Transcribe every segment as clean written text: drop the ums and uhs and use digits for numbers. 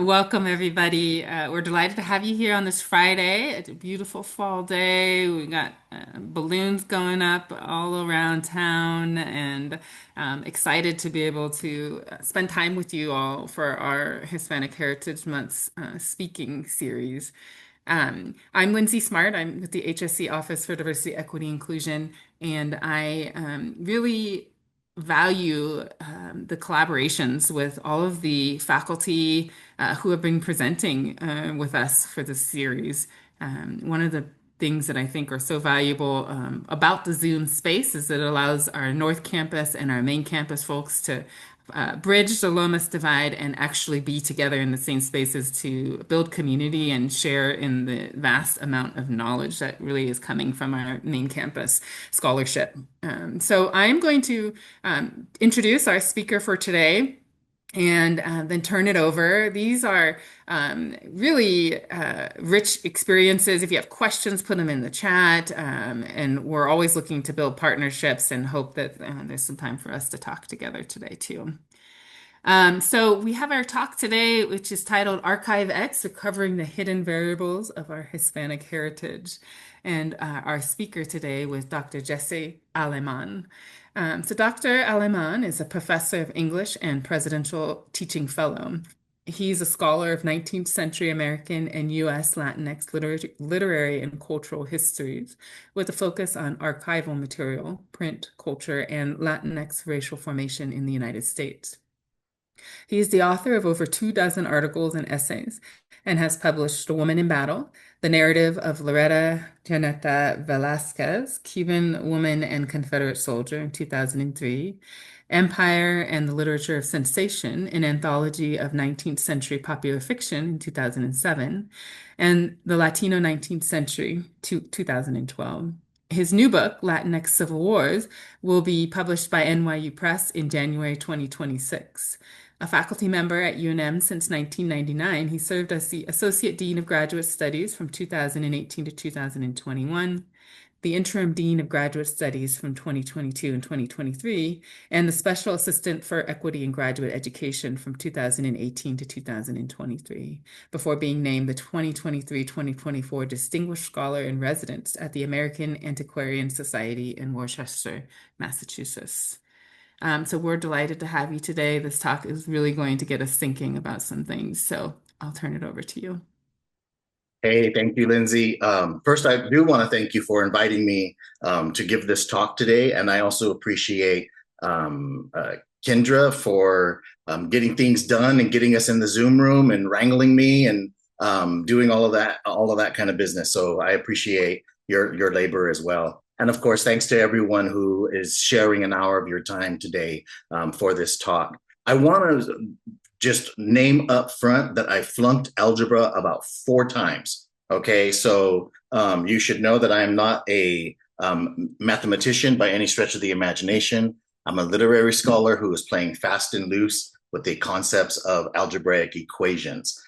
welcome everybody. We're delighted to have you here on this Friday. It's a beautiful fall day. We got balloons going up all around town, and excited to be able to spend time with you all for our Hispanic Heritage Month speaking series. I'm Lindsay Smart. I'm with the HSC Office for Diversity, Equity, Inclusion, and I really value the collaborations with all of the faculty who have been presenting with us for this series. One of the things that I think are so valuable about the Zoom space is that it allows our North Campus and our main campus folks to bridge the Lomas Divide and actually be together in the same spaces to build community and share in the vast amount of knowledge that really is coming from our main campus scholarship. So I'm going to introduce our speaker for today and then turn it over. These are really rich experiences. If you have questions, put them in the chat. And we're always looking to build partnerships and hope that there's some time for us to talk together today, too. So we have our talk today, which is titled Archive X, Recovering the Hidden Variables of Our Hispanic Heritage. And our speaker today was Dr. Jesse Alemán. So Dr. Alemán is a professor of English and presidential teaching fellow. He's a scholar of 19th century American and US Latinx literary and cultural histories with a focus on archival material, print, culture, and Latinx racial formation in the United States. He is the author of over 24 articles and essays and has published A Woman in Battle, the narrative of Loretta Janeta Velázquez, Cuban woman and Confederate soldier in 2003, Empire and the Literature of Sensation, an anthology of 19th century popular fiction in 2007, and The Latino 19th Century, 2012. His new book, Latinx Civil Wars, will be published by NYU Press in January 2026. A faculty member at UNM since 1999, he served as the Associate Dean of Graduate Studies from 2018 to 2021, the Interim Dean of Graduate Studies from 2022 and 2023, and the Special Assistant for Equity in Graduate Education from 2018 to 2023, before being named the 2023-2024 Distinguished Scholar in Residence at the American Antiquarian Society in Worcester, Massachusetts. So we're delighted to have you today. This talk is really going to get us thinking about some things. So I'll turn it over to you. Hey, thank you, Lindsay. First, I do want to thank you for inviting me to give this talk today. And I also appreciate Kendra for getting things done and getting us in the Zoom room and wrangling me and doing all of that kind of business. So I appreciate your labor as well. And of course, thanks to everyone who is sharing an hour of your time today for this talk. I want to just name up front that I flunked algebra about 4 times. Okay, so you should know that I am not a mathematician by any stretch of the imagination. I'm a literary scholar who is playing fast and loose with the concepts of algebraic equations.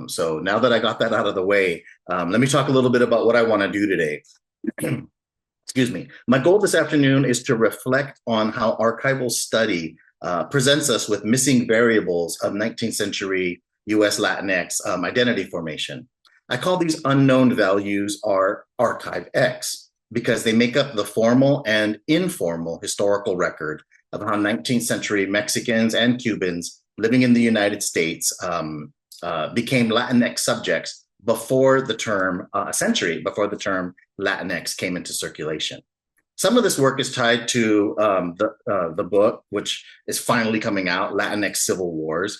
So now that I got that out of the way, let me talk a little bit about what I want to do today. Excuse me. My goal this afternoon is to reflect on how archival study presents us with missing variables of 19th century US Latinx identity formation. I call these unknown values our Archive X because they make up the formal and informal historical record of how 19th century Mexicans and Cubans living in the United States became Latinx subjects before the term, a century before the term Latinx came into circulation. Some of this work is tied to the book, which is finally coming out, Latinx Civil Wars,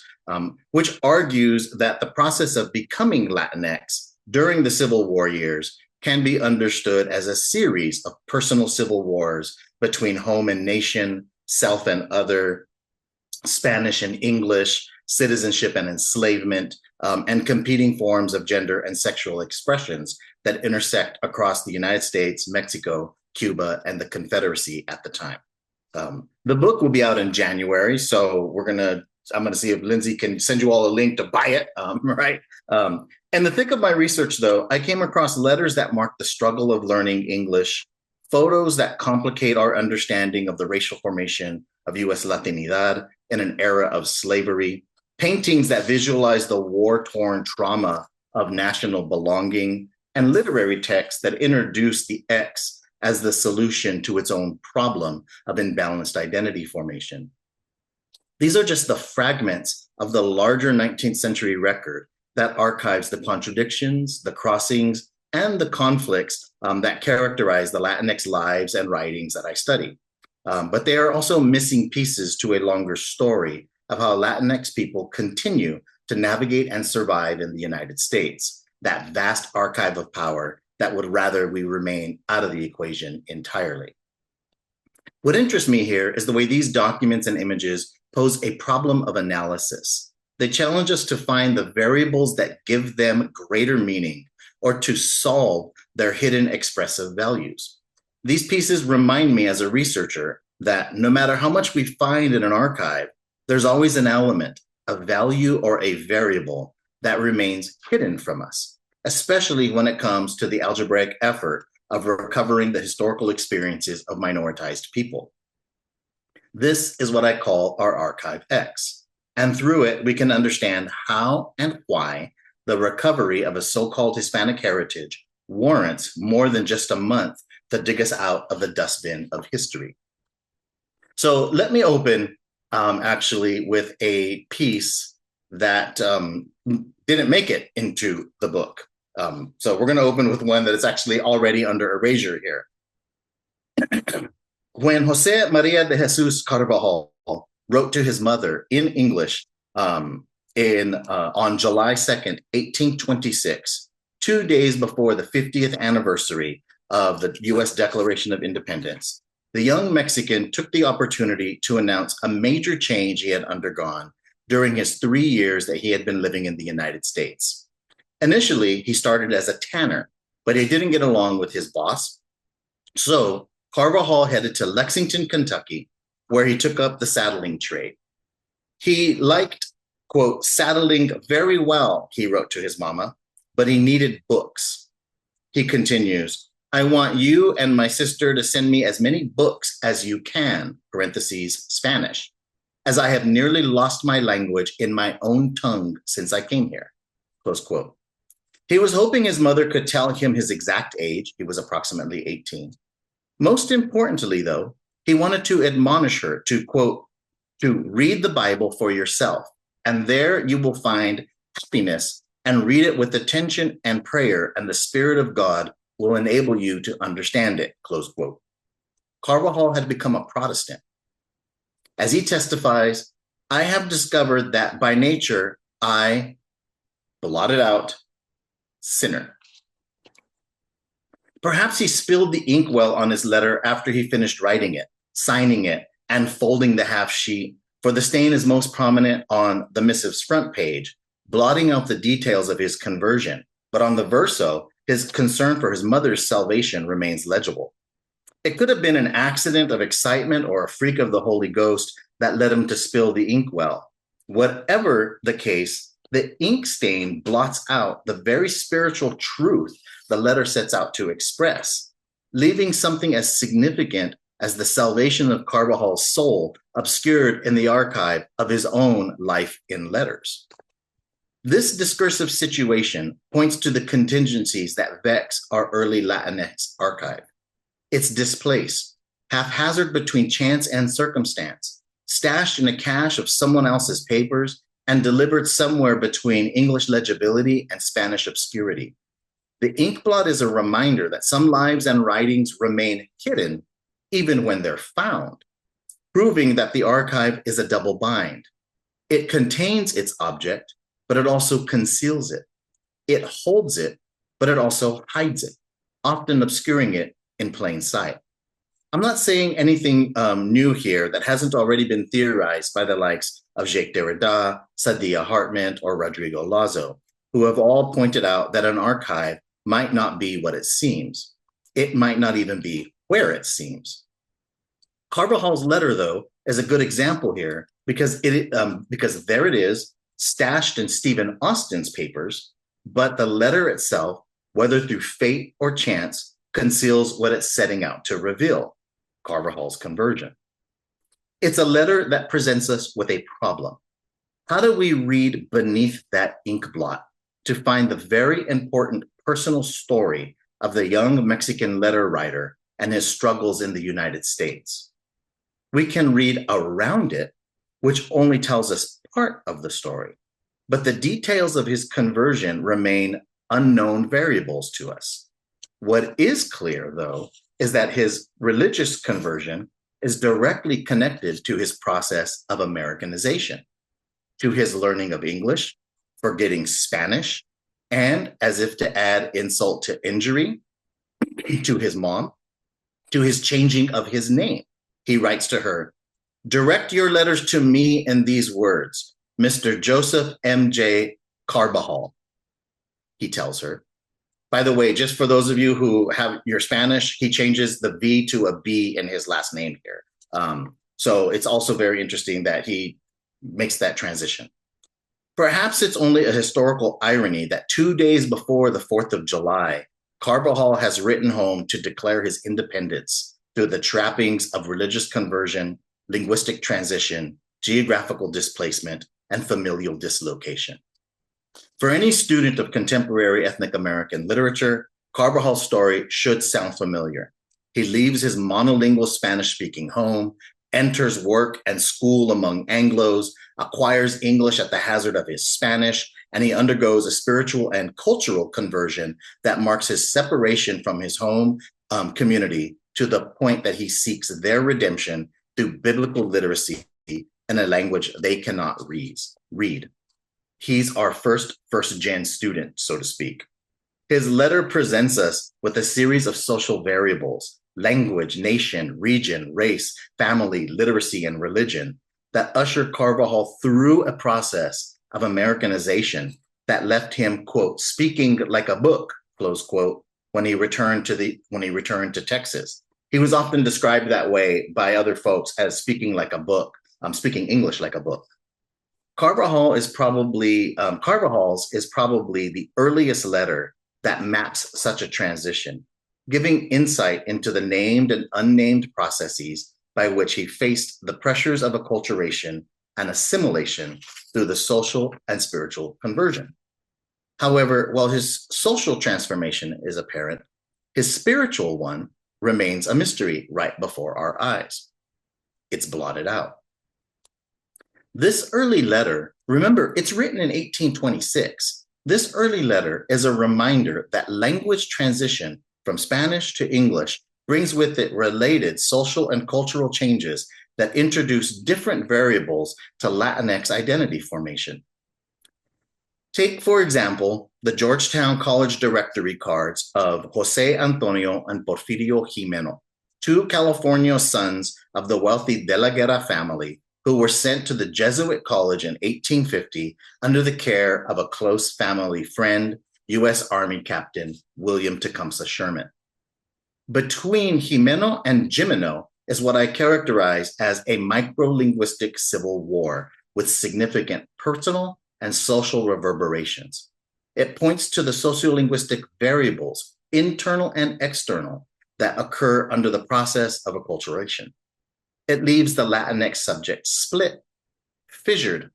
which argues that the process of becoming Latinx during the Civil War years can be understood as a series of personal civil wars between home and nation, self and other, Spanish and English, citizenship and enslavement, and competing forms of gender and sexual expressions that intersect across the United States, Mexico, Cuba, and the Confederacy at the time. The book will be out in January, so I'm gonna see if Lindsay can send you all a link to buy it, right? In the thick of my research, though, I came across letters that mark the struggle of learning English, photos that complicate our understanding of the racial formation of US Latinidad in an era of slavery, paintings that visualize the war-torn trauma of national belonging, and literary texts that introduce the X as the solution to its own problem of imbalanced identity formation. These are just the fragments of the larger 19th century record that archives the contradictions, the crossings, and the conflicts that characterize the Latinx lives and writings that I study. But they are also missing pieces to a longer story of how Latinx people continue to navigate and survive in the United States, that vast archive of power that would rather we remain out of the equation entirely. What interests me here is the way these documents and images pose a problem of analysis. They challenge us to find the variables that give them greater meaning or to solve their hidden expressive values. These pieces remind me as a researcher that no matter how much we find in an archive, there's always an element, a value, or a variable that remains hidden from us, especially when it comes to the algebraic effort of recovering the historical experiences of minoritized people. This is what I call our Archive X, and through it, we can understand how and why the recovery of a so-called Hispanic heritage warrants more than just a month to dig us out of the dustbin of history. So let me open actually with a piece that didn't make it into the book. So we're going to open with one that is actually already under erasure here. When Jose Maria de Jesus Carvajal wrote to his mother in English on July 2nd, 1826, 2 days before the 50th anniversary of the US Declaration of Independence, the young Mexican took the opportunity to announce a major change he had undergone during his 3 years that he had been living in the United States. Initially, he started as a tanner, but he didn't get along with his boss. So Carvajal headed to Lexington, Kentucky, where he took up the saddling trade. He liked, quote, saddling very well, he wrote to his mama, but he needed books. He continues, I want you and my sister to send me as many books as you can, parentheses, Spanish, as I have nearly lost my language in my own tongue since I came here, close quote. He was hoping his mother could tell him his exact age. He was approximately 18. Most importantly, though, he wanted to admonish her to, quote, to read the Bible for yourself, and there you will find happiness, and read it with attention and prayer, and the Spirit of God will enable you to understand it, close quote. Carvajal had become a Protestant. As he testifies, I have discovered that by nature, I, blotted out, sinner. Perhaps he spilled the inkwell on his letter after he finished writing it, signing it, and folding the half sheet, for the stain is most prominent on the missive's front page, blotting out the details of his conversion. But on the verso, his concern for his mother's salvation remains legible. It could have been an accident of excitement or a freak of the Holy Ghost that led him to spill the inkwell. Whatever the case, the ink stain blots out the very spiritual truth the letter sets out to express, leaving something as significant as the salvation of Carvajal's soul obscured in the archive of his own life in letters. This discursive situation points to the contingencies that vex our early Latinx archive. It's displaced, haphazard between chance and circumstance, stashed in a cache of someone else's papers, and delivered somewhere between English legibility and Spanish obscurity. The inkblot is a reminder that some lives and writings remain hidden even when they're found, proving that the archive is a double bind. It contains its object, but it also conceals it. It holds it, but it also hides it, often obscuring it in plain sight. I'm not saying anything new here that hasn't already been theorized by the likes of Jacques Derrida, Saidiya Hartman, or Rodrigo Lazo, who have all pointed out that an archive might not be what it seems. It might not even be where it seems. Carvajal's letter, though, is a good example here because there it is, stashed in Stephen Austin's papers, but the letter itself, whether through fate or chance, conceals what it's setting out to reveal, Carvajal's conversion. It's a letter that presents us with a problem. How do we read beneath that ink blot to find the very important personal story of the young Mexican letter writer and his struggles in the United States? We can read around it, which only tells us part of the story, but the details of his conversion remain unknown variables to us. What is clear, though, is that his religious conversion is directly connected to his process of Americanization, to his learning of English, forgetting Spanish, and as if to add insult to injury, to his mom, to his changing of his name. He writes to her, "Direct your letters to me in these words, Mr. Joseph M.J. Carbajal," he tells her. By the way, just for those of you who have your Spanish, he changes the V to a B in his last name here. So it's also very interesting that he makes that transition. Perhaps it's only a historical irony that 2 days before the 4th of July, Carbajal has written home to declare his independence through the trappings of religious conversion, linguistic transition, geographical displacement, and familial dislocation. For any student of contemporary ethnic American literature, Carvajal's story should sound familiar. He leaves his monolingual Spanish-speaking home, enters work and school among Anglos, acquires English at the hazard of his Spanish, and he undergoes a spiritual and cultural conversion that marks his separation from his home community to the point that he seeks their redemption through biblical literacy in a language they cannot read. He's our first-gen student, so to speak. His letter presents us with a series of social variables, language, nation, region, race, family, literacy, and religion that usher Carvajal through a process of Americanization that left him, quote, speaking like a book, close quote, when he returned to Texas. He was often described that way by other folks as speaking like a book, speaking English like a book. Carvajal's is probably the earliest letter that maps such a transition, giving insight into the named and unnamed processes by which he faced the pressures of acculturation and assimilation through the social and spiritual conversion. However, while his social transformation is apparent, his spiritual one remains a mystery right before our eyes. It's blotted out. This early letter, remember, it's written in 1826. This early letter is a reminder that language transition from Spanish to English brings with it related social and cultural changes that introduce different variables to Latinx identity formation. Take, for example, the Georgetown College directory cards of Jose Antonio and Porfirio Jimeno, two California sons of the wealthy De la Guerra family who were sent to the Jesuit college in 1850 under the care of a close family friend, U.S. Army Captain William Tecumseh Sherman. Between Jimeno and Jimeno is what I characterize as a micro-linguistic civil war with significant personal and social reverberations. It points to the sociolinguistic variables, internal and external, that occur under the process of acculturation. It leaves the Latinx subject split, fissured,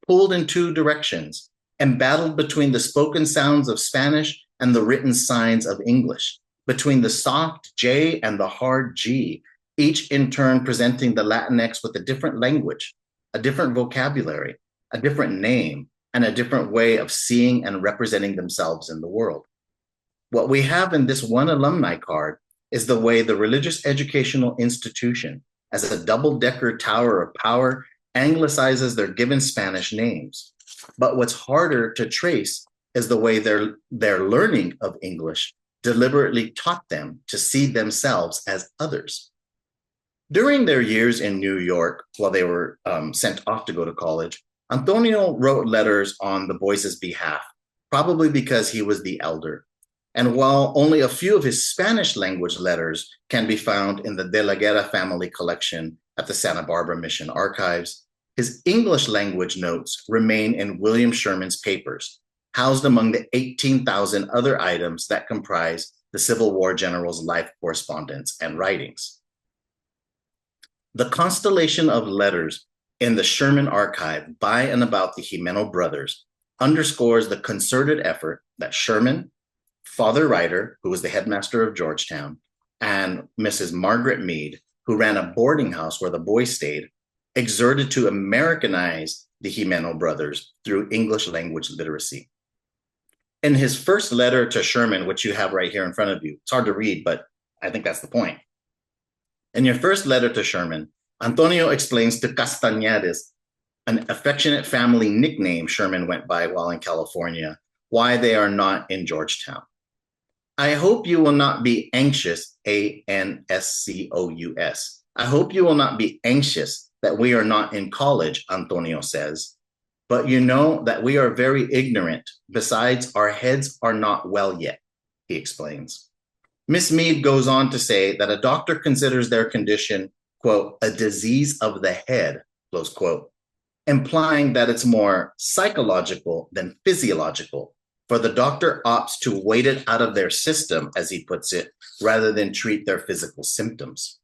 pulled in two directions, embattled between the spoken sounds of Spanish and the written signs of English, between the soft J and the hard G, each in turn presenting the Latinx with a different language, a different vocabulary, a different name, and a different way of seeing and representing themselves in the world. What we have in this one alumni card is the way the religious educational institution, as a double-decker tower of power, anglicizes their given Spanish names. But what's harder to trace is the way their learning of English deliberately taught them to see themselves as others. During their years in New York, while they were sent off to go to college, Antonio wrote letters on the boys' behalf, probably because he was the elder. And while only a few of his Spanish language letters can be found in the De la Guerra family collection at the Santa Barbara Mission Archives, his English language notes remain in William Sherman's papers, housed among the 18,000 other items that comprise the Civil War general's life correspondence and writings. The constellation of letters in the Sherman Archive by and about the Jimeno brothers underscores the concerted effort that Sherman, Father Ryder, who was the headmaster of Georgetown, and Mrs. Margaret Mead, who ran a boarding house where the boys stayed, exerted to Americanize the Jimeno brothers through English language literacy. In his first letter to Sherman, which you have right here in front of you, it's hard to read, but I think that's the point. In your first letter to Sherman, Antonio explains to Castañedas, an affectionate family nickname Sherman went by while in California, why they are not in Georgetown. I hope you will not be anxious, ANSCOUS. I hope you will not be anxious that we are not in college, Antonio says. But you know that we are very ignorant. Besides, our heads are not well yet, he explains. Miss Mead goes on to say that a doctor considers their condition, quote, a disease of the head, close quote, implying that it's more psychological than physiological, for the doctor opts to wait it out of their system, as he puts it, rather than treat their physical symptoms.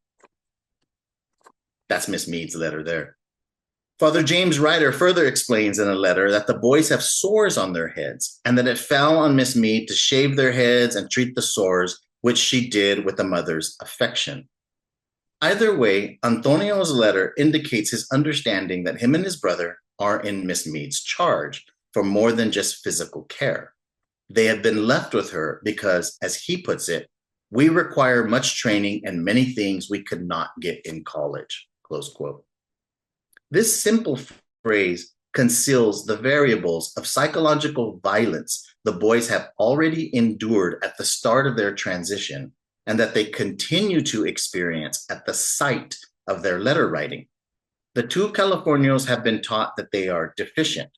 That's Miss Mead's letter there. Father James Ryder further explains in a letter that the boys have sores on their heads and that it fell on Miss Mead to shave their heads and treat the sores, which she did with the mother's affection. Either way, Antonio's letter indicates his understanding that him and his brother are in Miss Mead's charge for more than just physical care. They have been left with her because, as he puts it, we require much training and many things we could not get in college, close quote. This simple phrase conceals the variables of psychological violence the boys have already endured at the start of their transition and that they continue to experience at the site of their letter writing. The two Californios have been taught that they are deficient,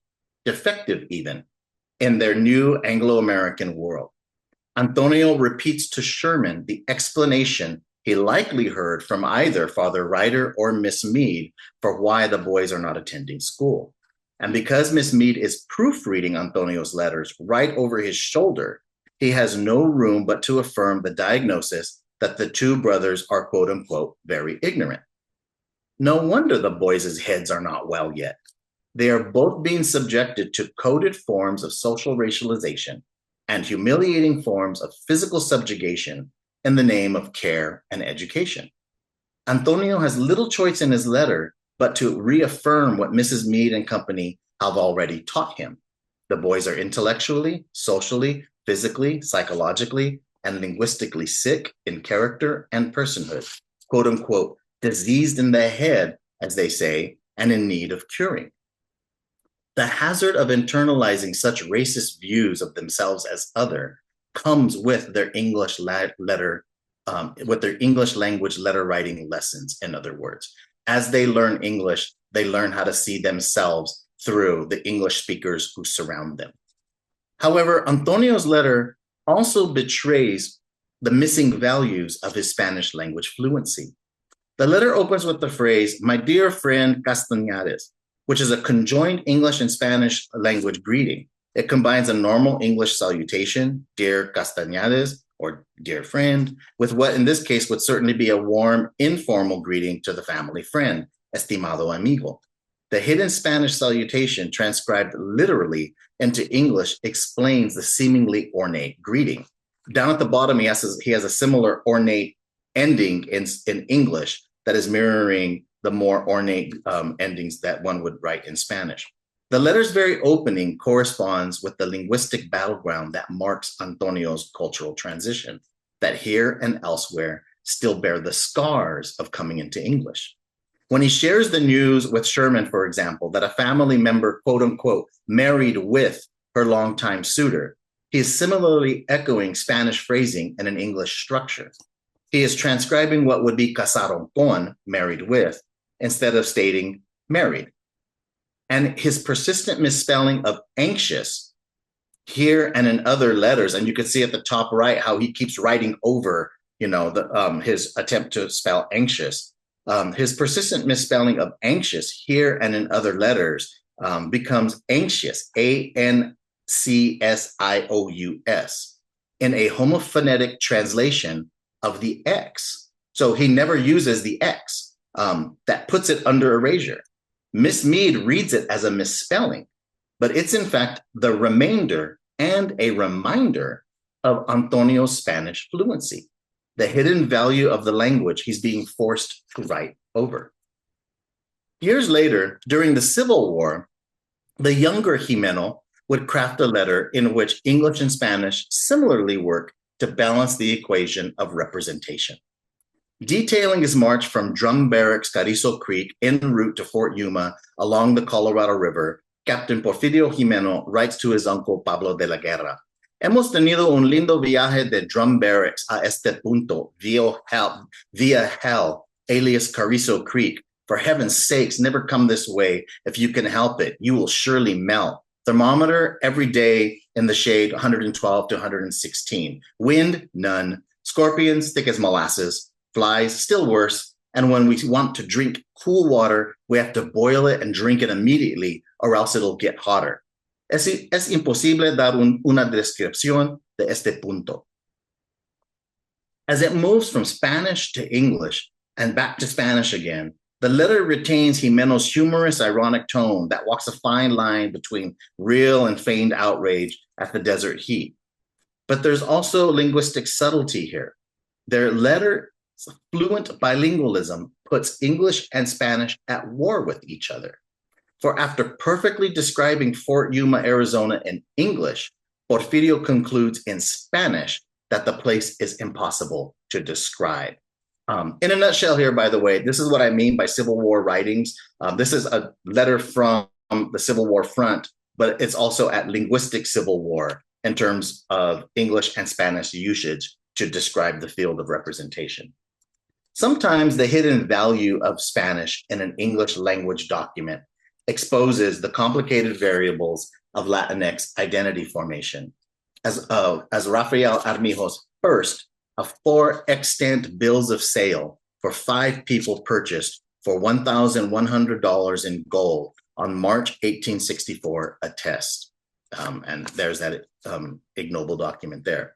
defective even, in their new Anglo-American world. Antonio repeats to Sherman the explanation he likely heard from either Father Ryder or Miss Mead for why the boys are not attending school. And because Miss Mead is proofreading Antonio's letters right over his shoulder, he has no room but to affirm the diagnosis that the two brothers are, quote unquote, very ignorant. No wonder the boys' heads are not well yet. They are both being subjected to coded forms of social racialization and humiliating forms of physical subjugation in the name of care and education. Antonio has little choice in his letter but to reaffirm what Mrs. Mead and company have already taught him. The boys are intellectually, socially, physically, psychologically, and linguistically sick in character and personhood, quote unquote, diseased in the head, as they say, and in need of curing. The hazard of internalizing such racist views of themselves as other comes with their English with their English language letter writing lessons, in other words. As they learn English, they learn how to see themselves through the English speakers who surround them. However, Antonio's letter also betrays the missing values of his Spanish language fluency. The letter opens with the phrase, my dear friend Castañedas, which is a conjoined English and Spanish language greeting. It combines a normal English salutation, dear Castañedas, or dear friend, with what in this case would certainly be a warm, informal greeting to the family friend, estimado amigo. The hidden Spanish salutation, transcribed literally into English, explains the seemingly ornate greeting. Down at the bottom, he has a similar ornate ending in English that is mirroring the more ornate endings that one would write in Spanish. The letter's very opening corresponds with the linguistic battleground that marks Antonio's cultural transition, that here and elsewhere still bear the scars of coming into English. When he shares the news with Sherman, for example, that a family member, quote unquote, married with her longtime suitor, he is similarly echoing Spanish phrasing in an English structure. He is transcribing what would be casaron con, married with, instead of stating married. And his persistent misspelling of anxious here and in other letters, and you can see at the top right how he keeps writing over, his attempt to spell anxious. His persistent misspelling of anxious here and in other letters becomes anxious, ANCSIOUS, in a homophonetic translation of the X. So he never uses the X. That puts it under erasure. Miss Mead reads it as a misspelling, but it's in fact the remainder and a reminder of Antonio's Spanish fluency, the hidden value of the language he's being forced to write over. Years later, during the Civil War, the younger Jimeno would craft a letter in which English and Spanish similarly work to balance the equation of representation. Detailing his march from Drum Barracks, Carrizo Creek, en route to Fort Yuma along the Colorado River, Captain Porfirio Jimeno writes to his uncle Pablo de la Guerra, "Hemos tenido un lindo viaje de Drum Barracks a este punto via hell, alias Carrizo Creek. For heaven's sakes, never come this way. If you can help it, you will surely melt. Thermometer every day in the shade, 112 to 116. Wind, none. Scorpions, thick as molasses. Flies, still worse. And when we want to drink cool water, we have to boil it and drink it immediately, or else it'll get hotter. Es imposible dar una descripción de este punto." As it moves from Spanish to English and back to Spanish again, the letter retains Jimeno's humorous, ironic tone that walks a fine line between real and feigned outrage at the desert heat. But there's also linguistic subtlety here. Their letter's fluent bilingualism puts English and Spanish at war with each other. For after perfectly describing Fort Yuma, Arizona in English, Porfirio concludes in Spanish that the place is impossible to describe. In a nutshell here, by the way, this is what I mean by Civil War writings. This is a letter from the Civil War front, but it's also at linguistic Civil War in terms of English and Spanish usage to describe the field of representation. Sometimes the hidden value of Spanish in an English language document exposes the complicated variables of Latinx identity formation. As Rafael Armijos first of 4 extant bills of sale for 5 people purchased for $1,100 in gold on March 1864 attest. And there's that ignoble document there.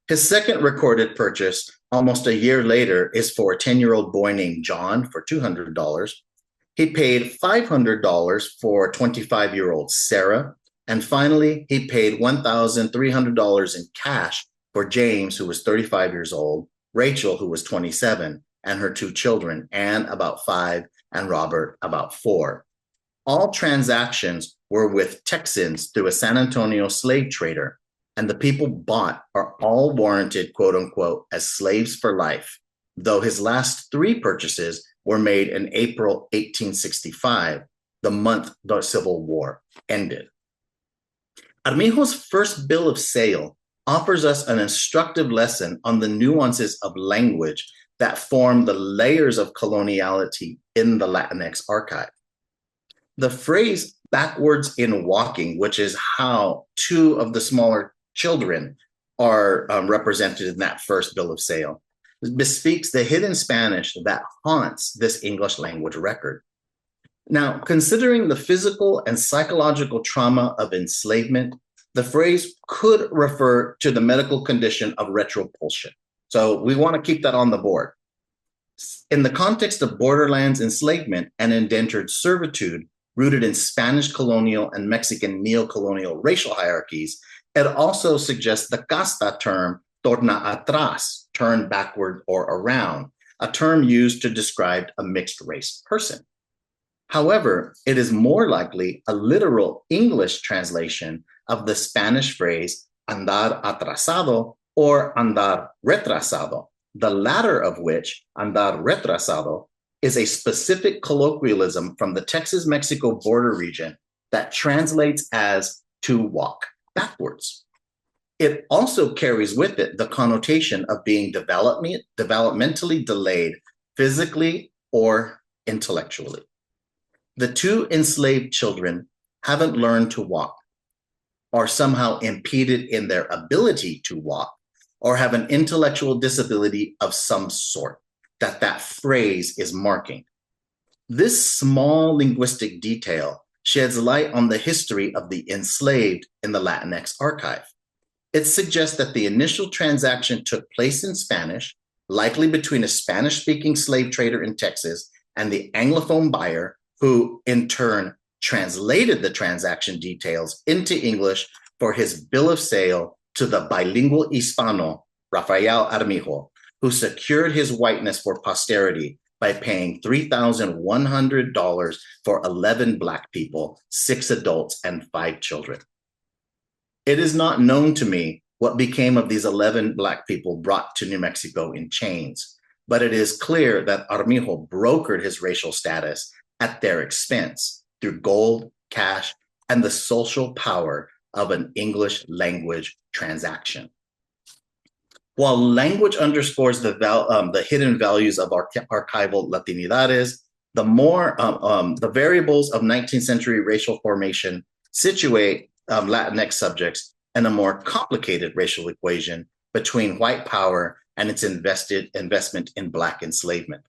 His second recorded purchase, almost a year later, is for a 10-year-old boy named John for $200. He paid $500 for 25-year-old Sarah. And finally, he paid $1,300 in cash for James, who was 35 years old, Rachel, who was 27, and her 2 children, Anne, about 5, and Robert, about 4. All transactions were with Texans through a San Antonio slave trader, and the people bought are all warranted, quote unquote, as slaves for life, though his last 3 purchases were made in April 1865, the month the Civil War ended. Armijo's first bill of sale offers us an instructive lesson on the nuances of language that form the layers of coloniality in the Latinx archive. The phrase "backwards in walking," which is how 2 of the smaller children are represented in that first bill of sale, bespeaks the hidden Spanish that haunts this English language record. Now, considering the physical and psychological trauma of enslavement, the phrase could refer to the medical condition of retropulsion. So we want to keep that on the board. In the context of borderlands enslavement and indentured servitude rooted in Spanish colonial and Mexican neo-colonial racial hierarchies, it also suggests the casta term torna atrás, turn backward or around, a term used to describe a mixed race person. However, it is more likely a literal English translation of the Spanish phrase andar atrasado or andar retrasado, the latter of which, andar retrasado, is a specific colloquialism from the Texas-Mexico border region that translates as to walk backwards. It also carries with it the connotation of being developmentally delayed physically or intellectually. The 2 enslaved children haven't learned to walk, are somehow impeded in their ability to walk, or have an intellectual disability of some sort that phrase is marking. This small linguistic detail sheds light on the history of the enslaved in the Latinx archive. It suggests that the initial transaction took place in Spanish, likely between a Spanish-speaking slave trader in Texas and the Anglophone buyer who in turn translated the transaction details into English for his bill of sale to the bilingual Hispano, Rafael Armijo, who secured his whiteness for posterity by paying $3,100 for 11 Black people, 6 adults, and 5 children. It is not known to me what became of these 11 Black people brought to New Mexico in chains, but it is clear that Armijo brokered his racial status at their expense through gold, cash, and the social power of an English language transaction. While language underscores the hidden values of archival latinidades, the variables of 19th century racial formation situate Latinx subjects in a more complicated racial equation between white power and its investment in Black enslavement.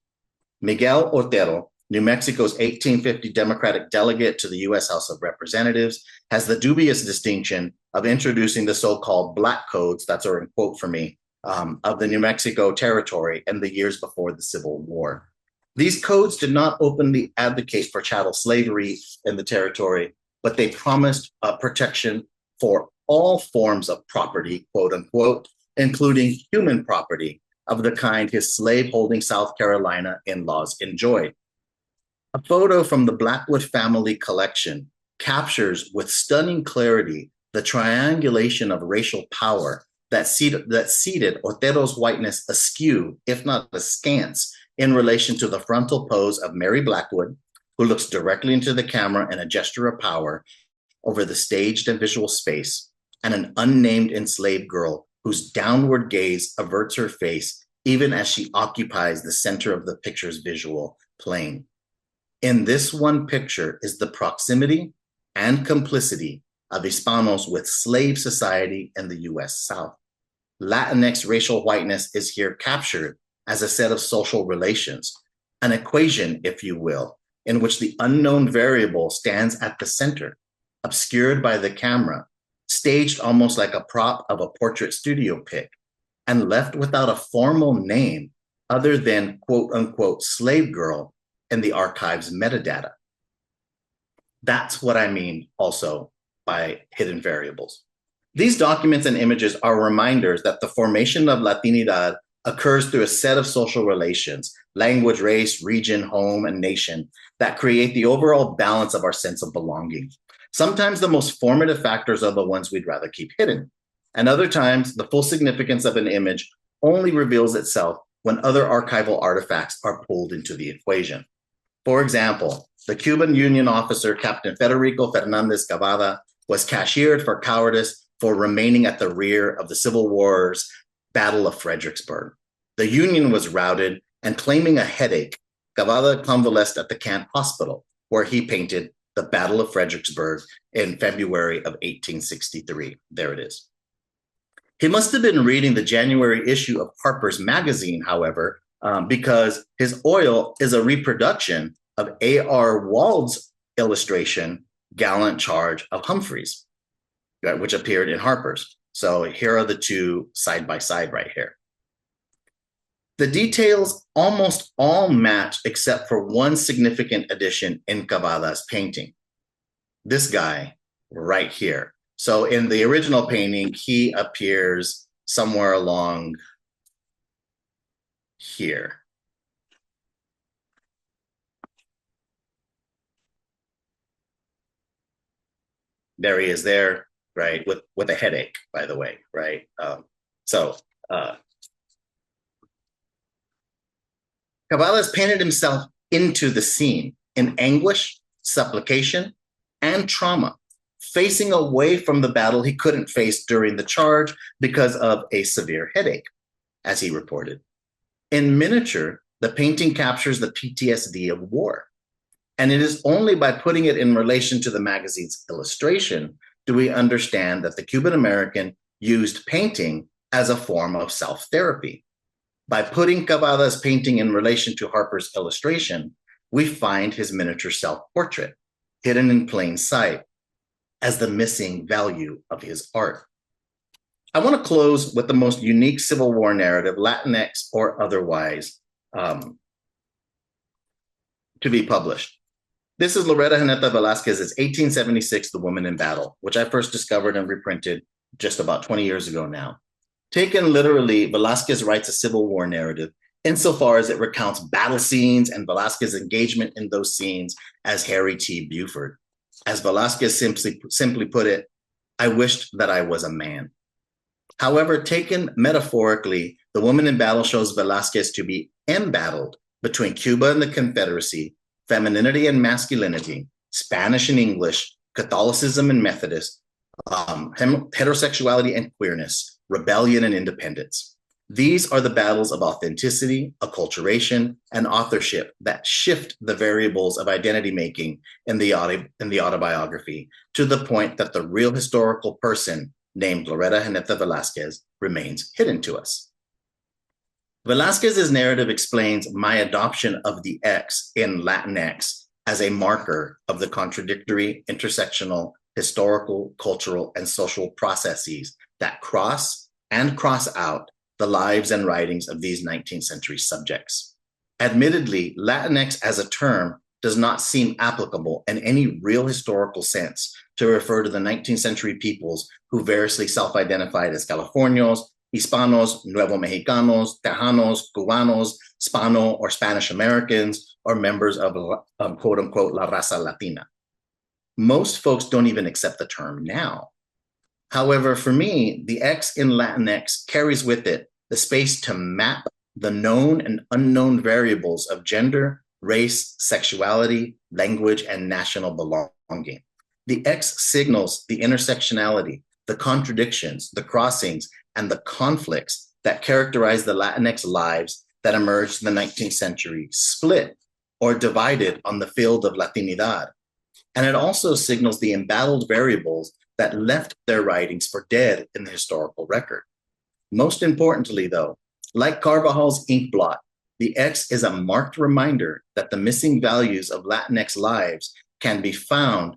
Miguel Otero, New Mexico's 1850 Democratic delegate to the US House of Representatives, has the dubious distinction of introducing the so-called Black codes, that's a quote for me, of the New Mexico territory in the years before the Civil War. These codes did not openly advocate for chattel slavery in the territory, but they promised protection for all forms of property, quote unquote, including human property of the kind his slave-holding South Carolina in-laws enjoyed. A photo from the Blackwood family collection captures with stunning clarity the triangulation of racial power that seated Otero's whiteness askew, if not askance, in relation to the frontal pose of Mary Blackwood, who looks directly into the camera in a gesture of power over the staged and visual space, and an unnamed enslaved girl whose downward gaze averts her face even as she occupies the center of the picture's visual plane. In this one picture is the proximity and complicity of Hispanos with slave society in the US South. Latinx racial whiteness is here captured as a set of social relations, an equation, if you will, in which the unknown variable stands at the center, obscured by the camera, staged almost like a prop of a portrait studio pic, and left without a formal name other than quote unquote slave girl in the archive's metadata. That's what I mean also by hidden variables. These documents and images are reminders that the formation of Latinidad occurs through a set of social relations, language, race, region, home, and nation, that create the overall balance of our sense of belonging. Sometimes the most formative factors are the ones we'd rather keep hidden, and other times the full significance of an image only reveals itself when other archival artifacts are pulled into the equation. For example, the Cuban Union officer, Captain Federico Fernandez Cavada, was cashiered for cowardice for remaining at the rear of the Civil War's Battle of Fredericksburg. The Union was routed, and claiming a headache, Cavada convalesced at the Kent Hospital, where he painted the Battle of Fredericksburg in February of 1863. There it is. He must have been reading the January issue of Harper's Magazine, however, because his oil is a reproduction of A.R. Wald's illustration, Gallant Charge of Humphreys, which appeared in Harper's. So here are the two side by side right here. The details almost all match except for one significant addition in Cavada's painting. This guy right here. So in the original painting, he appears somewhere along here. There he is there, right, with a headache, by the way, right? Cavada has painted himself into the scene in anguish, supplication, and trauma, facing away from the battle he couldn't face during the charge because of a severe headache, as he reported. In miniature, the painting captures the PTSD of war. And it is only by putting it in relation to the magazine's illustration do we understand that the Cuban American used painting as a form of self-therapy. By putting Cavada's painting in relation to Harper's illustration, we find his miniature self-portrait, hidden in plain sight, as the missing value of his art. I want to close with the most unique Civil War narrative, Latinx or otherwise, to be published. This is Loretta Hineta Velasquez's 1876, The Woman in Battle, which I first discovered and reprinted just about 20 years ago now. Taken literally, Velasquez writes a Civil War narrative insofar as it recounts battle scenes and Velasquez's engagement in those scenes as Harry T. Buford. As Velasquez simply put it, I wished that I was a man. However, taken metaphorically, The Woman in Battle shows Velasquez to be embattled between Cuba and the Confederacy, femininity and masculinity, Spanish and English, Catholicism and Methodist, heterosexuality and queerness, rebellion and independence. These are the battles of authenticity, acculturation, and authorship that shift the variables of identity making in the autobiography to the point that the real historical person named Loretta Hineta Velasquez remains hidden to us. Velasquez's narrative explains my adoption of the X in Latinx as a marker of the contradictory, intersectional, historical, cultural, and social processes that cross and cross out the lives and writings of these 19th century subjects. Admittedly, Latinx as a term does not seem applicable in any real historical sense to refer to the 19th century peoples who variously self-identified as Californios, Hispanos, Nuevo Mexicanos, Tejanos, Cubanos, Spano or Spanish Americans, or members of quote unquote La Raza Latina. Most folks don't even accept the term now. However, for me, the X in Latinx carries with it the space to map the known and unknown variables of gender, race, sexuality, language, and national belonging. The X signals the intersectionality, the contradictions, the crossings, and the conflicts that characterize the Latinx lives that emerged in the 19th century, split or divided on the field of Latinidad. And it also signals the embattled variables that left their writings for dead in the historical record. Most importantly, though, like Carvajal's ink blot, the X is a marked reminder that the missing values of Latinx lives can be found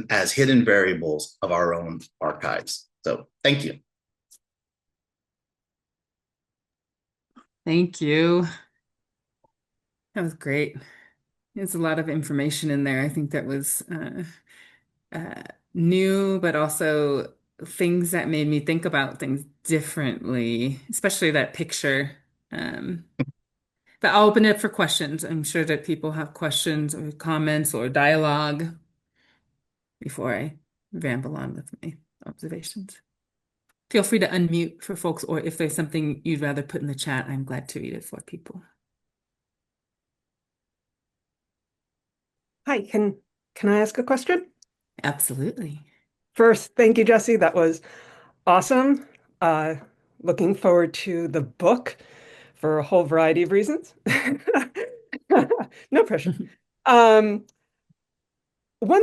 as hidden variables of our own archives. So thank you. Thank you. That was great. There's a lot of information in there. I think that was new, but also things that made me think about things differently, especially that picture. But I'll open it for questions. I'm sure that people have questions or comments or dialogue before I ramble on with my observations. Feel free to unmute for folks, or if there's something you'd rather put in the chat, I'm glad to read it for people. Hi, can I ask a question? Absolutely. First, thank you, Jesse. That was awesome. Looking forward to the book for a whole variety of reasons. No pressure. One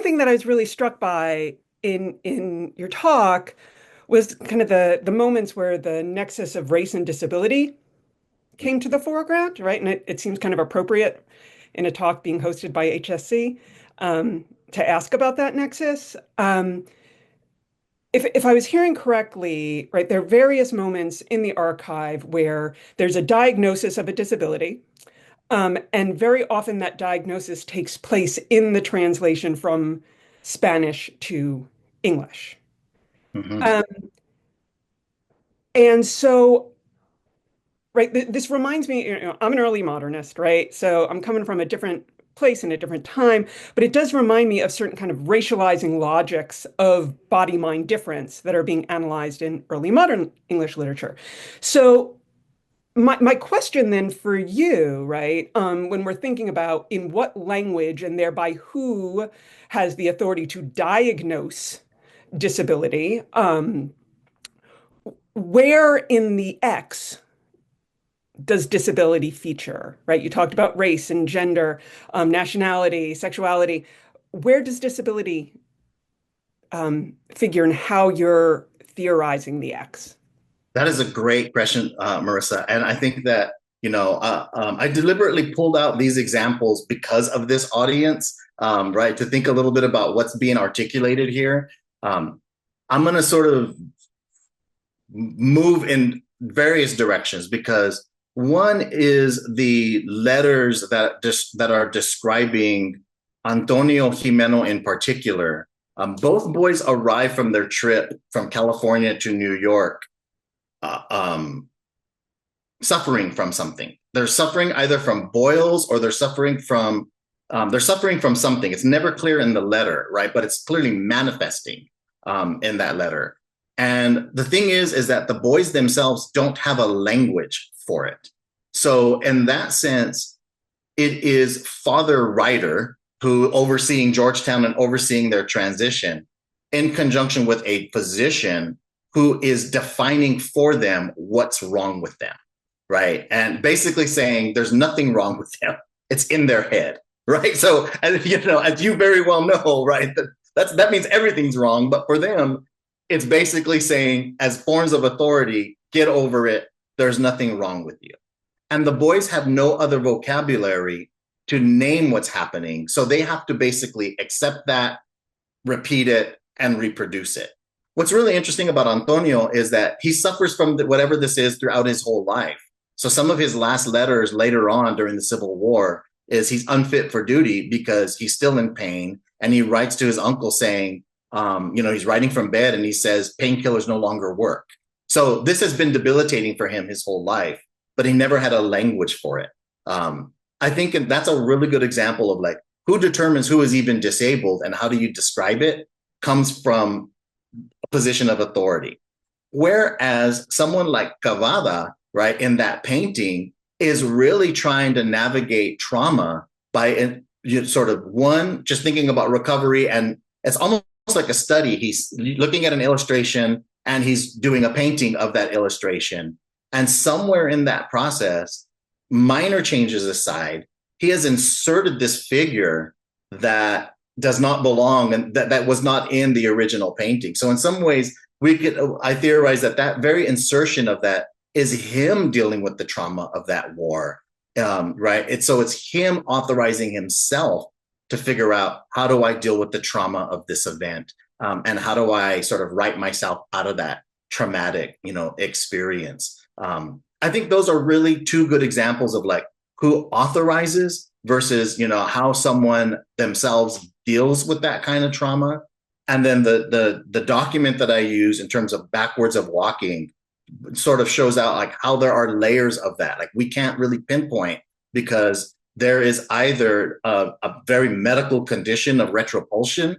thing that I was really struck by in your talk was kind of the moments where the nexus of race and disability came to the foreground, right? And it seems kind of appropriate in a talk being hosted by HSC to ask about that nexus. If I was hearing correctly, right, there are various moments in the archive where there's a diagnosis of a disability, and very often that diagnosis takes place in the translation from Spanish to English. Mm-hmm. And so, right, this reminds me, I'm an early modernist, right? So I'm coming from a different place in a different time, but it does remind me of certain kind of racializing logics of body-mind difference that are being analyzed in early modern English literature. So my question then for you, right, when we're thinking about in what language and thereby who has the authority to diagnose disability, where in the X does disability feature, right? You talked about race and gender, nationality, sexuality. Where does disability figure in how you're theorizing the X? That is a great question, Marissa. And I think that, I deliberately pulled out these examples because of this audience, right? To think a little bit about what's being articulated here. I'm going to sort of move in various directions because one is the letters that are describing Antonio Jimeno in particular, both boys arrived from their trip from California to New York uh, um, suffering from something. They're suffering either from boils or they're suffering from something. It's never clear in the letter, right? But it's clearly manifesting in that letter. And the thing is that the boys themselves don't have a language for it. So in that sense, it is Father Ryder who overseeing Georgetown and overseeing their transition in conjunction with a physician who is defining for them what's wrong with them, right? And basically saying there's nothing wrong with them. It's in their head, right? So, as you very well know, right, that means everything's wrong. But for them, it's basically saying, as forms of authority, get over it. There's nothing wrong with you. And the boys have no other vocabulary to name what's happening. So they have to basically accept that, repeat it, and reproduce it. What's really interesting about Antonio is that he suffers from whatever this is throughout his whole life. So some of his last letters later on during the Civil War is he's unfit for duty because he's still in pain. And he writes to his uncle saying, he's writing from bed and he says, painkillers no longer work. So this has been debilitating for him his whole life, but he never had a language for it. I think that's a really good example of like who determines who is even disabled and how do you describe it comes from a position of authority. Whereas someone like Cavada, right, in that painting is really trying to navigate trauma by sort of just thinking about recovery. And it's almost like a study. He's looking at an illustration and he's doing a painting of that illustration. And somewhere in that process, minor changes aside, he has inserted this figure that does not belong and that was not in the original painting. So in some ways, I theorize that very insertion of that is him dealing with the trauma of that war, right? It's him authorizing himself to figure out how do I deal with the trauma of this event, and how do I sort of write myself out of that traumatic, experience. I think those are really two good examples of like who authorizes versus, how someone themselves deals with that kind of trauma. And then the document that I use in terms of backwards of walking sort of shows out like how there are layers of that. Like we can't really pinpoint because there is either a very medical condition of retropulsion,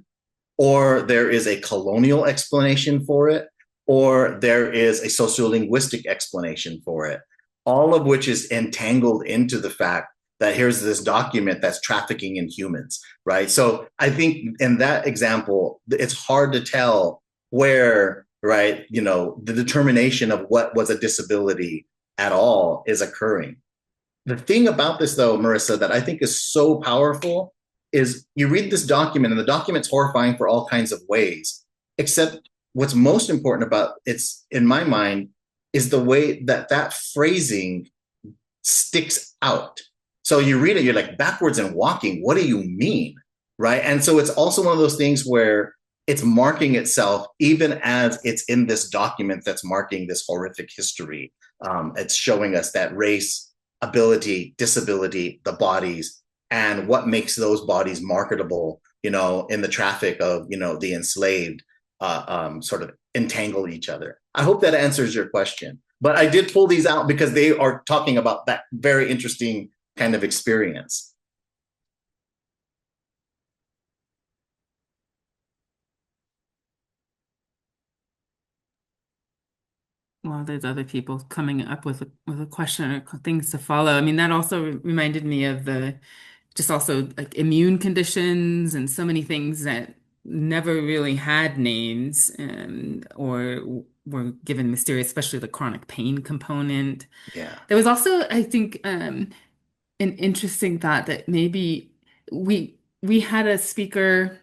or there is a colonial explanation for it, or there is a sociolinguistic explanation for it, all of which is entangled into the fact that here's this document that's trafficking in humans, right? So I think in that example, it's hard to tell where, right, the determination of what was a disability at all is occurring. The thing about this, though, Marissa, that I think is so powerful is you read this document, and the document's horrifying for all kinds of ways, except what's most important about it's, in my mind, is the way that phrasing sticks out. So you read it, you're like, backwards and walking, what do you mean? Right. And so it's also one of those things where it's marking itself even as it's in this document that's marking this horrific history. It's showing us that race, ability, disability, the bodies, and what makes those bodies marketable, in the traffic of, the enslaved, sort of entangle each other. I hope that answers your question. But I did pull these out because they are talking about that very interesting kind of experience. Well, there's other people coming up with a question or things to follow. I mean, that also reminded me of the just also like immune conditions and so many things that never really had names, or were given mysterious, especially the chronic pain component. Yeah. There was also, I think, an interesting thought that maybe we had a speaker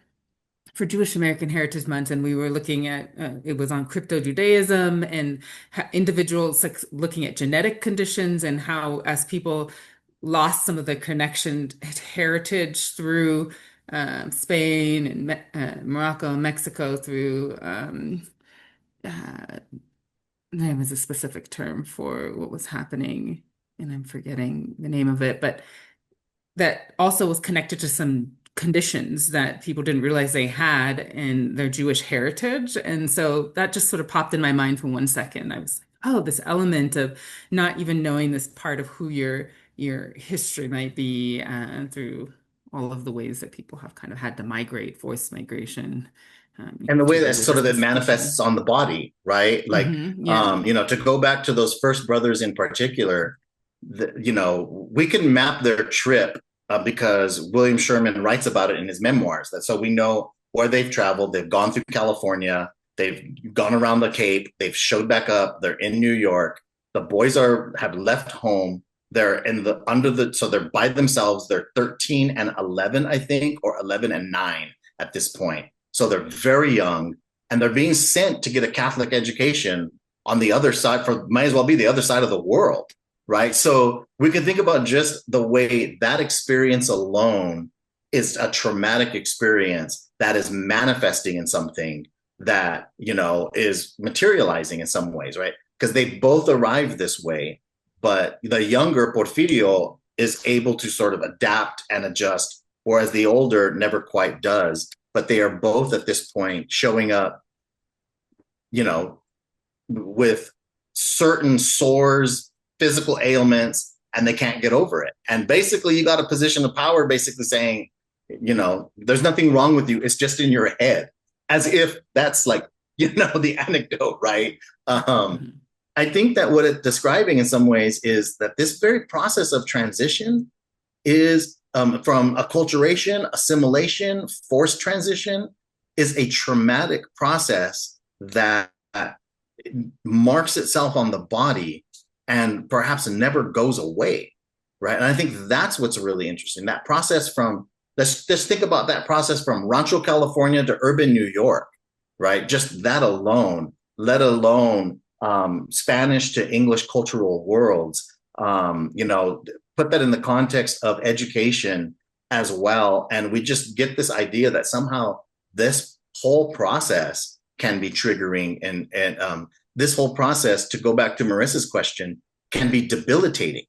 for Jewish American Heritage Month, and we were looking at it was on crypto Judaism and individuals like, looking at genetic conditions and how as people lost some of the connection heritage through Spain and Morocco and Mexico through uh, there was a specific term for what was happening, and I'm forgetting the name of it, but that also was connected to some conditions that people didn't realize they had in their Jewish heritage. And so that just sort of popped in my mind for 1 second. I was like, oh, this element of not even knowing this part of who your history might be through all of the ways that people have kind of had to migrate, forced migration, And the way through that sort religious of it manifests persecution. on the body, right? Like, Yeah. to go back to those first brothers in particular, we can map their trip because William Sherman writes about it in his memoirs. That so we know where they've traveled. They've gone through California. They've gone around the Cape. They've showed back up. They're in New York. The boys have left home. They're so they're by themselves. They're 13 and 11, I think, or 11 and 9 at this point. So they're very young, and they're being sent to get a Catholic education on the other side might as well be the other side of the world, right? So we could think about just the way that experience alone is a traumatic experience that is manifesting in something that, is materializing in some ways, right? Because they both arrived this way, but the younger Porfirio is able to sort of adapt and adjust, whereas the older never quite does. But they are both at this point showing up, with certain sores, physical ailments, and they can't get over it. And basically, you got a position of power basically saying, there's nothing wrong with you. It's just in your head, as if that's like, the anecdote, right? I think that what it's describing in some ways is that this very process of transition is from acculturation, assimilation, forced transition is a traumatic process that marks itself on the body and perhaps never goes away, right? And I think that's what's really interesting. That process let's think about that process from Rancho, California to urban New York, right? Just that alone, let alone Spanish to English cultural worlds, put that in the context of education as well. And we just get this idea that somehow this whole process can be triggering and this whole process, to go back to Marissa's question, can be debilitating,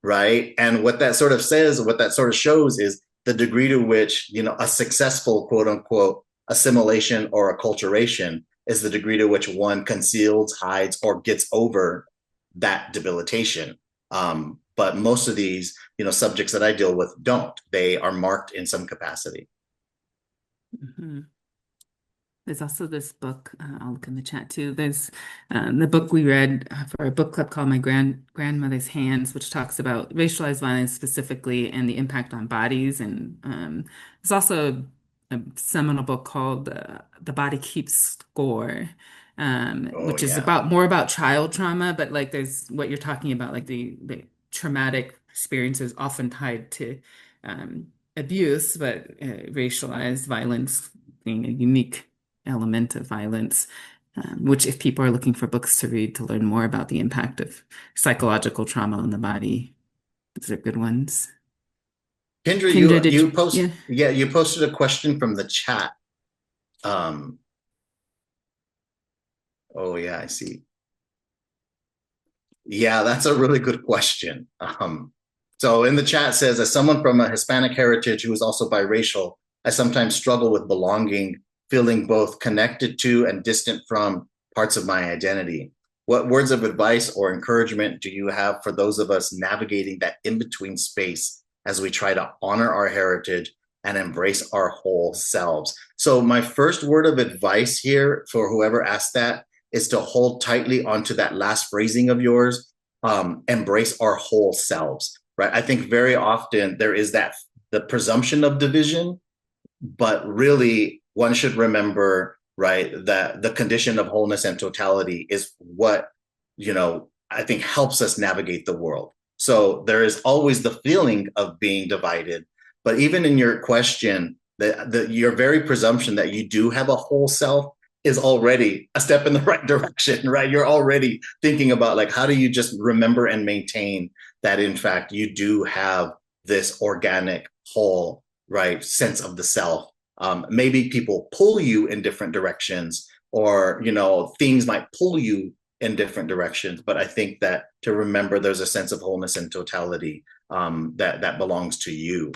right? And what that sort of says, what that sort of shows is the degree to which, a successful quote unquote assimilation or acculturation is the degree to which one conceals, hides, or gets over that debilitation. But most of these, subjects that I deal with don't. They are marked in some capacity. Mm-hmm. There's also this book, I'll look in the chat too. There's the book we read for a book club called My Grandmother's Hands, which talks about racialized violence specifically and the impact on bodies. And there's also a seminal book called The Body Keeps Score, which is more about child trauma, but like there's what you're talking about, like the traumatic experiences often tied to abuse, but racialized violence being a unique element of violence, which if people are looking for books to read to learn more about the impact of psychological trauma on the body, these are good ones. Kendra, you posted a question from the chat. Oh yeah, I see. Yeah, that's a really good question. So in the chat says, as someone from a Hispanic heritage who is also biracial, I sometimes struggle with belonging, feeling both connected to and distant from parts of my identity. What words of advice or encouragement do you have for those of us navigating that in-between space as we try to honor our heritage and embrace our whole selves? So my first word of advice here for whoever asked that is to hold tightly onto that last phrasing of yours, embrace our whole selves, right? I think very often there is the presumption of division, but really one should remember, right, that the condition of wholeness and totality is what, I think helps us navigate the world. So there is always the feeling of being divided, but even in your question, your very presumption that you do have a whole self is already a step in the right direction, right? You're already thinking about like, how do you just remember and maintain that in fact, you do have this organic whole, right, sense of the self. Maybe people pull you in different directions or, things might pull you in different directions. But I think that to remember there's a sense of wholeness and totality that belongs to you.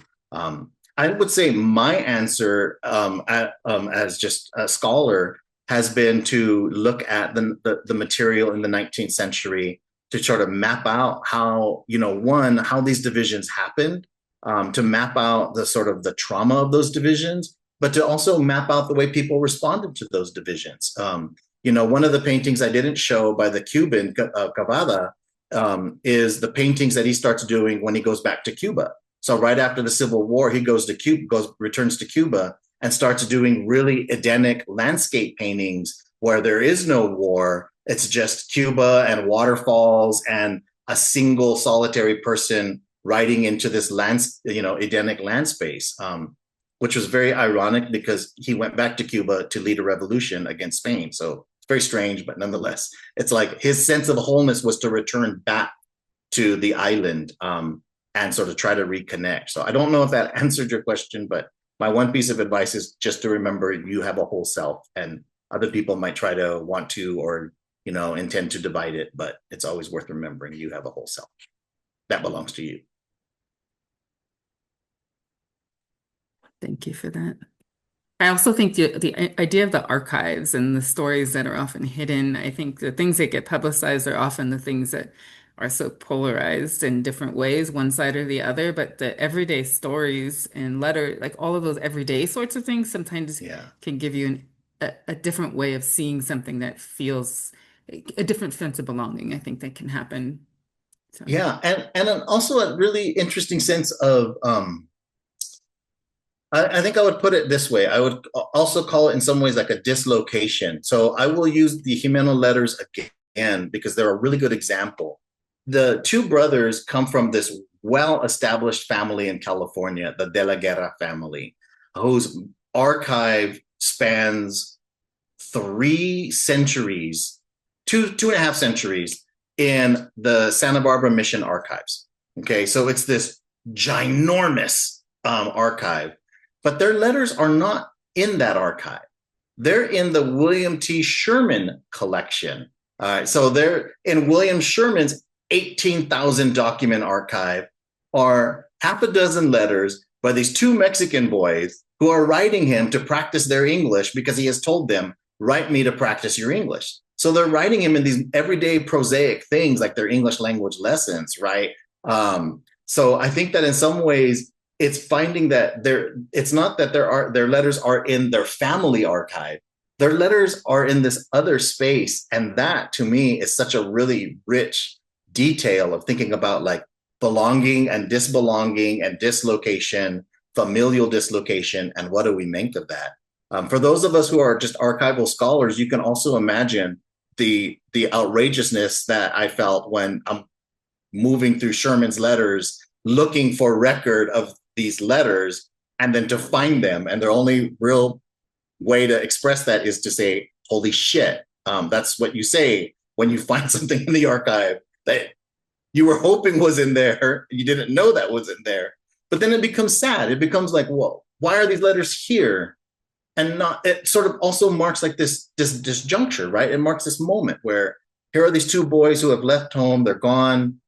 I would say my answer as just a scholar has been to look at the material in the 19th century to sort of map out how, one, how these divisions happened, to map out the sort of the trauma of those divisions, but to also map out the way people responded to those divisions. One of the paintings I didn't show by the Cuban, Cavada, is the paintings that he starts doing when he goes back to Cuba. So right after the Civil War, he goes to Cuba, returns to Cuba, and starts doing really Edenic landscape paintings where there is no war. It's just Cuba and waterfalls and a single solitary person riding into this Edenic land space, which was very ironic because he went back to Cuba to lead a revolution against Spain. So it's very strange, but nonetheless, it's like his sense of wholeness was to return back to the island, and sort of try to reconnect. So I don't know if that answered your question, but my one piece of advice is just to remember you have a whole self, and other people might try to want to or intend to divide it, but it's always worth remembering you have a whole self that belongs to you. Thank you for that. I also think the idea of the archives and the stories that are often hidden, I think the things that get publicized are often the things that are so polarized in different ways, one side or the other. But the everyday stories and letter, like all of those everyday sorts of things, sometimes Yeah. can give you a different way of seeing something that feels a different sense of belonging. I think that can happen. So. Yeah, and also a really interesting sense of I think I would put it this way. I would also call it in some ways like a dislocation. So I will use the Jimeno letters again because they're a really good example. The two brothers come from this well-established family in California, the De la Guerra family, whose archive spans 3 centuries, two and a half centuries in the Santa Barbara Mission archives. Okay, so it's this ginormous archive, but their letters are not in that archive. They're in the William T. Sherman collection. So they're in William Sherman's 18,000 document archive are half a dozen letters by these two Mexican boys who are writing him to practice their English because he has told them, write me to practice your English. So they're writing him in these everyday prosaic things like their English language lessons, right? So I think that in some ways it's finding that it's not that their letters are in their family archive. Their letters are in this other space. And that to me is such a really rich detail of thinking about like belonging and disbelonging and dislocation, familial dislocation, and what do we make of that? For those of us who are just archival scholars, you can also imagine the outrageousness that I felt when I'm moving through Sherman's letters, looking for record of these letters, and then to find them. And their only real way to express that is to say, holy shit. That's what you say when you find something in the archive that you were hoping was in there. You didn't know that was in there. But then it becomes sad. It becomes like, whoa, why are these letters here? And not, it sort of also marks like this juncture, right? It marks this moment where here are these two boys who have left home, they're gone.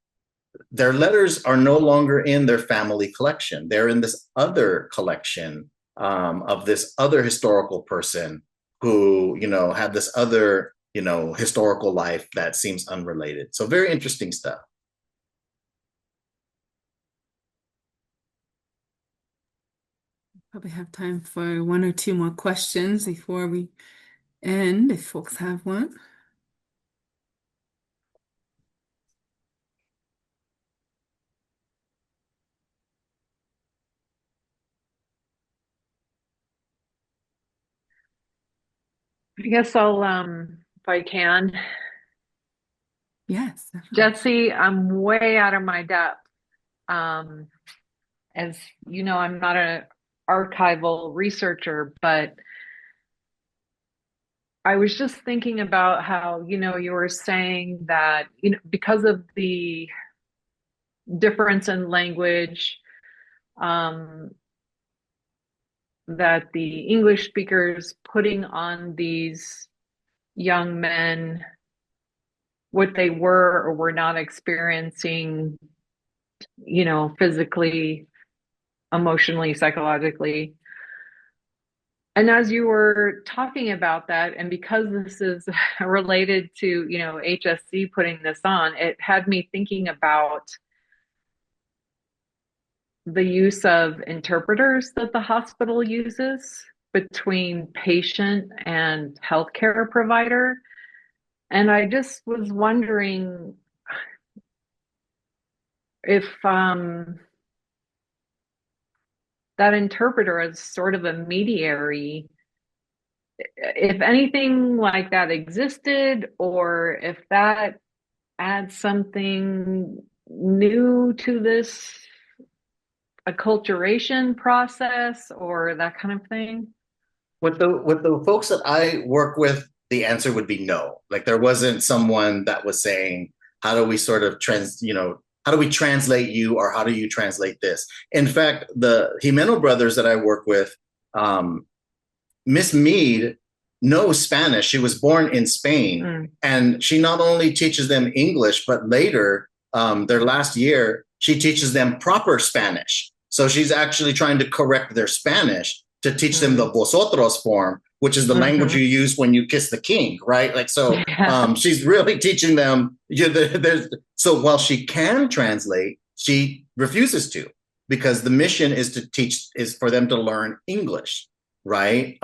Their letters are no longer in their family collection. They're in this other collection of this other historical person who, had this other, historical life that seems unrelated. So very interesting stuff. Probably have time for one or two more questions before we end, if folks have one. I guess I'll, if I can. Yes, definitely. Jesse, I'm way out of my depth. As you know, I'm not an archival researcher, but I was just thinking about how, you were saying that, because of the difference in language, that the English speakers putting on these young men what they were or were not experiencing, physically emotionally, psychologically. And as you were talking about that, and because this is related to, HSC putting this on, it had me thinking about the use of interpreters that the hospital uses between patient and healthcare provider. And I just was wondering if that interpreter is sort of a mediary, if anything like that existed, or if that adds something new to this acculturation process or that kind of thing. With the folks that I work with, the answer would be no. Like there wasn't someone that was saying, how do we sort of how do we translate you, or how do you translate this? In fact, the Jimeno brothers that I work with, Miss Mead knows Spanish. She was born in Spain, and she not only teaches them English, but later, their last year, she teaches them proper Spanish. So she's actually trying to correct their Spanish to teach them the vosotros form, which is the language you use when you kiss the king, right? Like, so she's really teaching them. So while she can translate, she refuses to, because the mission is for them to learn English, right?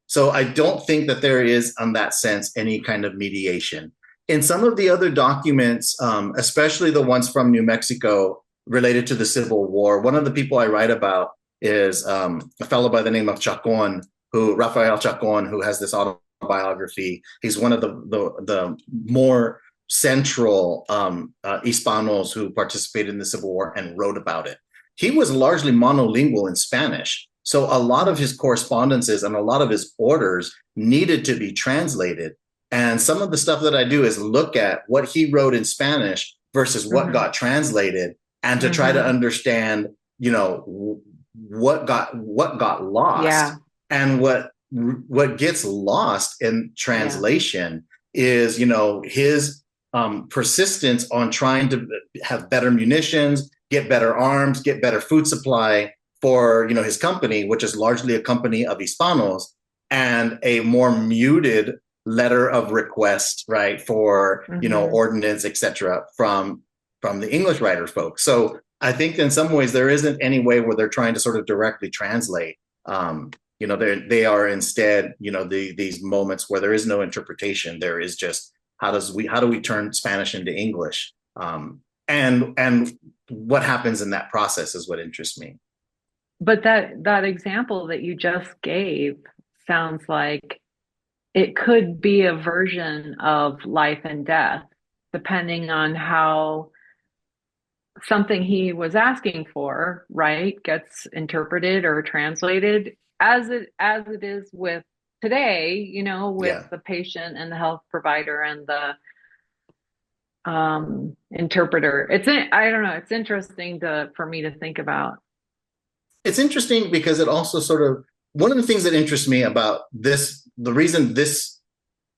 So I don't think that there is, in that sense, any kind of mediation. In some of the other documents, especially the ones from New Mexico related to the Civil War, one of the people I write about is a fellow by the name of Chacon, Rafael Chacon, who has this autobiography. He's one of the more central Hispanos who participated in the Civil War and wrote about it. He was largely monolingual in Spanish. So a lot of his correspondences and a lot of his orders needed to be translated. And some of the stuff that I do is look at what he wrote in Spanish versus what got translated, and to try to understand, what got lost. And what gets lost in translation is, his persistence on trying to have better munitions, get better arms, get better food supply for, his company, which is largely a company of Hispanos, and a more muted letter of request, right, for, ordinance, etc., from the English writer folks. So I think in some ways there isn't any way where they're trying to sort of directly translate. They are instead, these moments where there is no interpretation. There is just how do we turn Spanish into English, and what happens in that process is what interests me. But that example that you just gave sounds like it could be a version of life and death, depending on how something he was asking for, right, gets interpreted or translated, as it is with today, with the patient and the health provider and the interpreter. I don't know, it's interesting for me to think about. It's interesting because it also sort of, one of the things that interests me about this, the reason this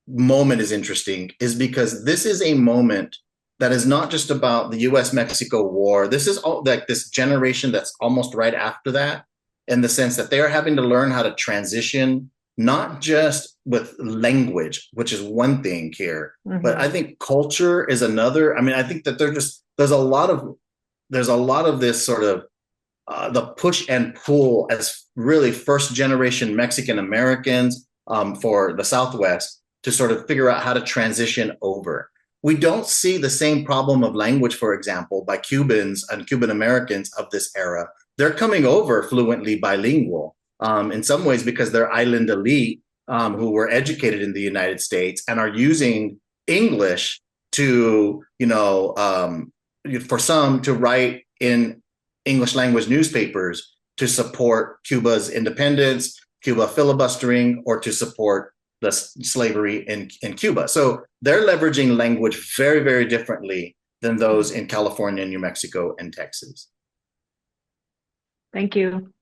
moment is interesting is because this is a moment that is not just about the US-Mexico War. This is all like this generation that's almost right after that, in the sense that they are having to learn how to transition, not just with language, which is one thing here, but I think culture is another. I mean, I think that there's a lot of this sort of the push and pull as really first generation Mexican Americans for the Southwest to sort of figure out how to transition over. We don't see the same problem of language, for example, by Cubans and Cuban Americans of this era. They're coming over fluently bilingual in some ways because they're island elite who were educated in the United States and are using English to, for some to write in English language newspapers to support Cuba's independence, Cuba filibustering, or to support the slavery in Cuba. So they're leveraging language very, very differently than those in California, New Mexico, and Texas. Thank you.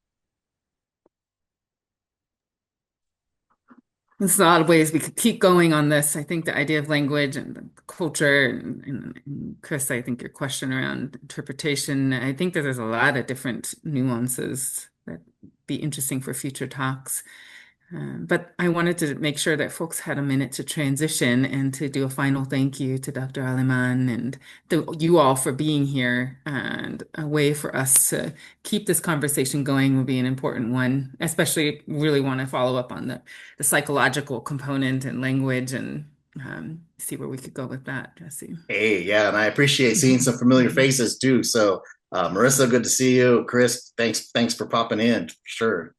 There's a lot of ways we could keep going on this. I think the idea of language and culture, and Chris, I think your question around interpretation, I think that there's a lot of different nuances that be interesting for future talks. But I wanted to make sure that folks had a minute to transition and to do a final thank you to Dr. Alemán and to you all for being here. And a way for us to keep this conversation going will be an important one, especially really want to follow up on the psychological component and language and see where we could go with that, Jesse. Hey, yeah, and I appreciate seeing some familiar faces too. So, Marissa, good to see you. Chris, thanks for popping in. Sure.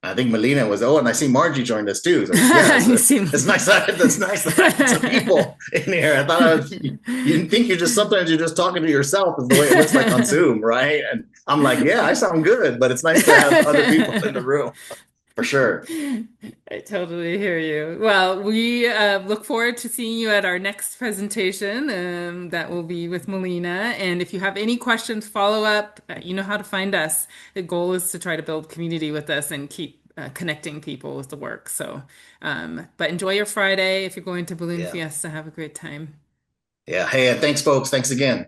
I think Melina was. Oh, and I see Margie joined us too. So, yeah, it's nice. It's nice to have some people in here. I thought you think sometimes you're just talking to yourself, is the way it looks like on Zoom, right? And I'm like, yeah, I sound good, but it's nice to have other people in the room. For sure. I totally hear you. Well, we look forward to seeing you at our next presentation. That will be with Melina. And if you have any questions, follow up, you know how to find us. The goal is to try to build community with us and keep connecting people with the work. So, but enjoy your Friday. If you're going to Balloon Yeah. Fiesta, have a great time. Yeah. Hey, thanks, folks. Thanks again.